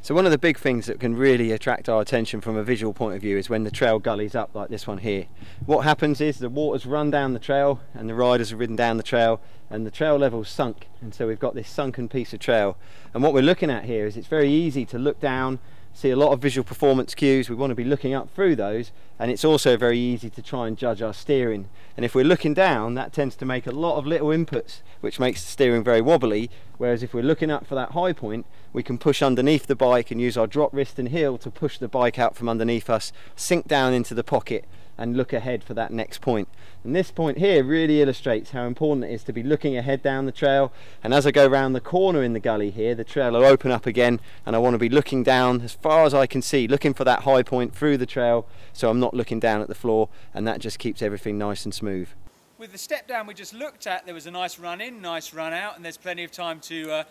So one of the big things that can really attract our attention from a visual point of view is when the trail gullies up like this one here. What happens is the water's run down the trail and the riders have ridden down the trail and the trail level's sunk, and so we've got this sunken piece of trail. And what we're looking at here is it's very easy to look down, see a lot of visual performance cues. We want to be looking up through those, and it's also very easy to try and judge our steering. And if we're looking down, that tends to make a lot of little inputs, which makes the steering very wobbly, whereas if we're looking up for that high point, we can push underneath the bike and use our drop, wrist and heel to push the bike out from underneath us, sink down into the pocket and look ahead for that next point. And this point here really illustrates how important it is to be looking ahead down the trail. And as I go around the corner in the gully here, the trail will open up again and I want to be looking down as far as I can see, looking for that high point through the trail, so I'm not looking down at the floor, and that just keeps everything nice and smooth. With the step down we just looked at, there was a nice run in, nice run out, and there's plenty of time to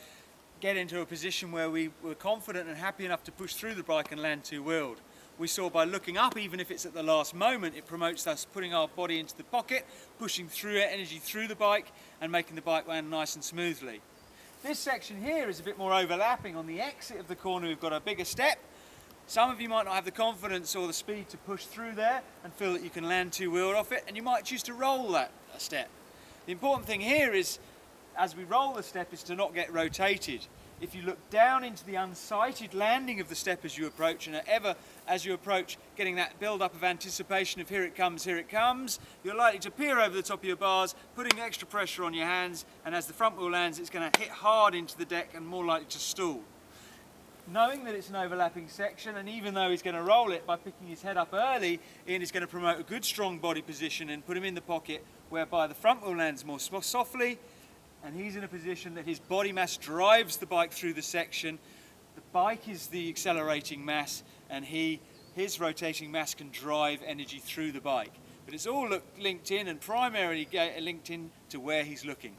get into a position where we were confident and happy enough to push through the bike and land two-wheeled. We saw by looking up, even if it's at the last moment, it promotes us putting our body into the pocket, pushing through energy through the bike and making the bike land nice and smoothly. This section here is a bit more overlapping. On the exit of the corner we've got a bigger step. Some of you might not have the confidence or the speed to push through there and feel that you can land two-wheeled off it, and you might choose to roll that step. The important thing here is, as we roll the step, is to not get rotated. If you look down into the unsighted landing of the step as you approach, and as you approach, getting that build-up of anticipation of here it comes, you're likely to peer over the top of your bars, putting extra pressure on your hands, and as the front wheel lands, it's going to hit hard into the deck and more likely to stall. Knowing that it's an overlapping section, and even though he's going to roll it by picking his head up early, Ian is going to promote a good strong body position and put him in the pocket, whereby the front wheel lands more softly, and he's in a position that his body mass drives the bike through the section. The bike is the accelerating mass, and his rotating mass can drive energy through the bike. But it's all linked in, and primarily linked in to where he's looking.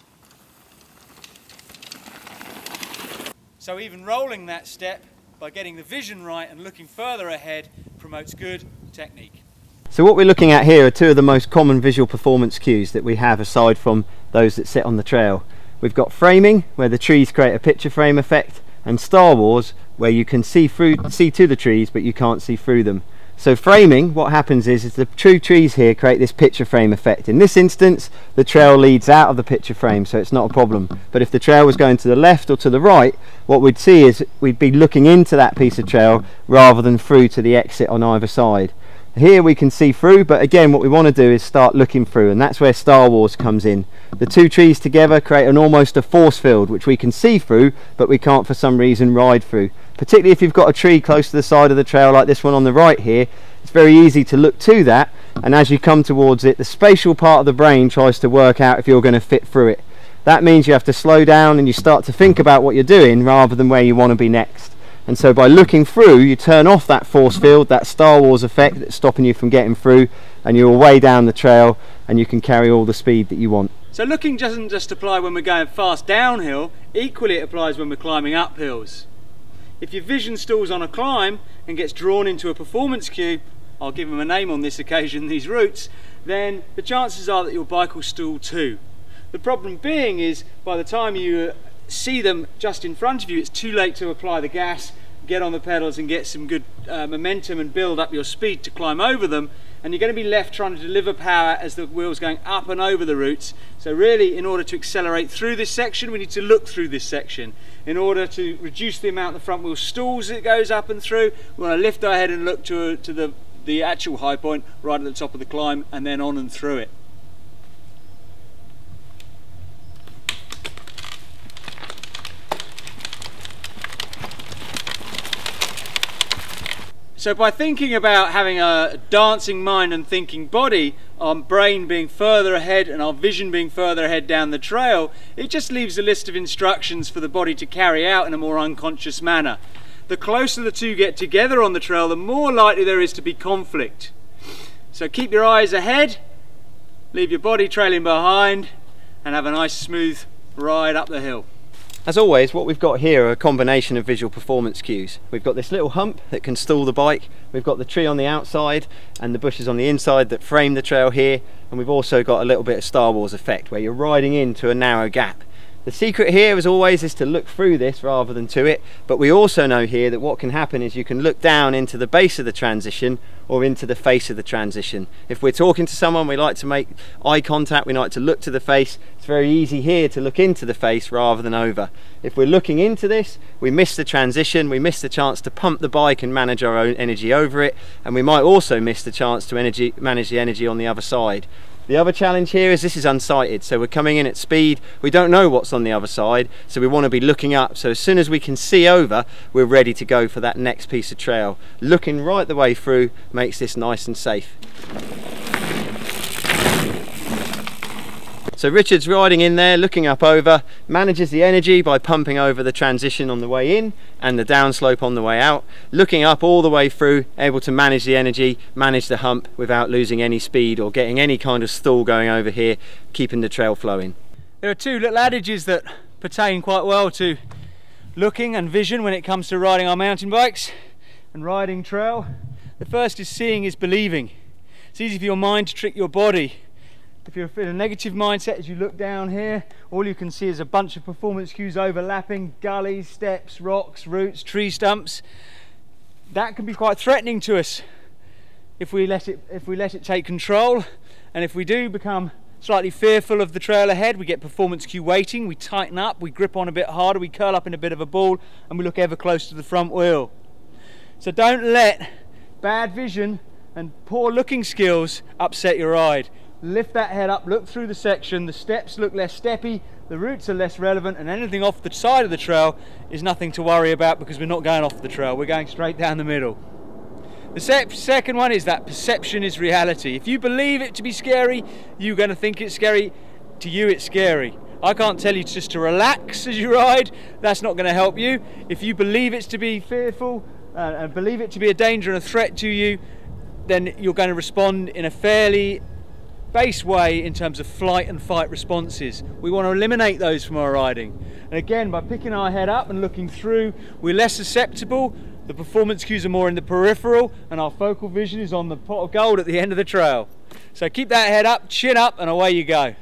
So even rolling that step, by getting the vision right and looking further ahead, promotes good technique. So what we're looking at here are two of the most common visual performance cues that we have aside from those that sit on the trail. We've got framing, where the trees create a picture frame effect, and Star Wars, where you can see to the trees but you can't see through them. So framing, what happens is the true trees here create this picture frame effect. In this instance, the trail leads out of the picture frame, so it's not a problem. But if the trail was going to the left or to the right, what we'd see is we'd be looking into that piece of trail rather than through to the exit on either side. Here we can see through, but again what we want to do is start looking through, and that's where Star Wars comes in. The two trees together create almost a force field which we can see through, but we can't for some reason ride through. Particularly if you've got a tree close to the side of the trail like this one on the right here, it's very easy to look to that, and as you come towards it, the spatial part of the brain tries to work out if you're going to fit through it. That means you have to slow down and you start to think about what you're doing rather than where you want to be next. And so by looking through, you turn off that force field, that Star Wars effect that's stopping you from getting through, and you're way down the trail and you can carry all the speed that you want. So looking doesn't just apply when we're going fast downhill, equally it applies when we're climbing up hills. If your vision stalls on a climb and gets drawn into a performance cue, I'll give them a name on this occasion, these routes, then the chances are that your bike will stall too. The problem being is by the time you see them just in front of you, it's too late to apply the gas, get on the pedals and get some good momentum and build up your speed to climb over them, and you're going to be left trying to deliver power as the wheel's going up and over the roots. So really, in order to accelerate through this section, we need to look through this section. In order to reduce the amount the front wheel stalls it goes up and through, we want to lift our head and look to the actual high point right at the top of the climb, and then on and through it. So by thinking about having a dancing mind and thinking body, our brain being further ahead and our vision being further ahead down the trail, it just leaves a list of instructions for the body to carry out in a more unconscious manner. The closer the two get together on the trail, the more likely there is to be conflict. So keep your eyes ahead, leave your body trailing behind, and have a nice smooth ride up the hill. As always, what we've got here are a combination of visual performance cues. We've got this little hump that can stall the bike, we've got the tree on the outside and the bushes on the inside that frame the trail here, and we've also got a little bit of Star Wars effect where you're riding into a narrow gap. The secret here, as always, is to look through this rather than to it, but we also know here that what can happen is you can look down into the base of the transition or into the face of the transition. If we're talking to someone, we like to make eye contact, we like to look to the face. It's very easy here to look into the face rather than over. If we're looking into this, we miss the transition, we miss the chance to pump the bike and manage our own energy over it, and we might also miss the chance to manage the energy on the other side. The other challenge here is this is unsighted, so we're coming in at speed, we don't know what's on the other side, so we want to be looking up, so as soon as we can see over, we're ready to go for that next piece of trail. Looking right the way through makes this nice and safe. So Richard's riding in there, looking up over, manages the energy by pumping over the transition on the way in and the downslope on the way out, looking up all the way through, able to manage the energy, manage the hump without losing any speed or getting any kind of stall going over here, keeping the trail flowing. There are two little adages that pertain quite well to looking and vision when it comes to riding our mountain bikes and riding trail. The first is seeing is believing. It's easy for your mind to trick your body. If you're in a negative mindset, as you look down here, all you can see is a bunch of performance cues overlapping, gullies, steps, rocks, roots, tree stumps. That can be quite threatening to us if we let it take control, and if we do become slightly fearful of the trail ahead, we get performance cue weighting, we tighten up, we grip on a bit harder, we curl up in a bit of a ball, and we look ever close to the front wheel. So don't let bad vision and poor looking skills upset your ride. Lift that head up, look through the section, the steps look less steppy, the roots are less relevant, and anything off the side of the trail is nothing to worry about because we're not going off the trail, we're going straight down the middle. The second one is that perception is reality. If you believe it to be scary, you're going to think it's scary. To you, it's scary. I can't tell you just to relax as you ride, that's not going to help you. If you believe it's to be fearful, and believe it to be a danger and a threat to you, then you're going to respond in a fairly base way in terms of flight and fight responses. We want to eliminate those from our riding. And again, by picking our head up and looking through, we're less susceptible, the performance cues are more in the peripheral, and our focal vision is on the pot of gold at the end of the trail. So keep that head up, chin up, and away you go.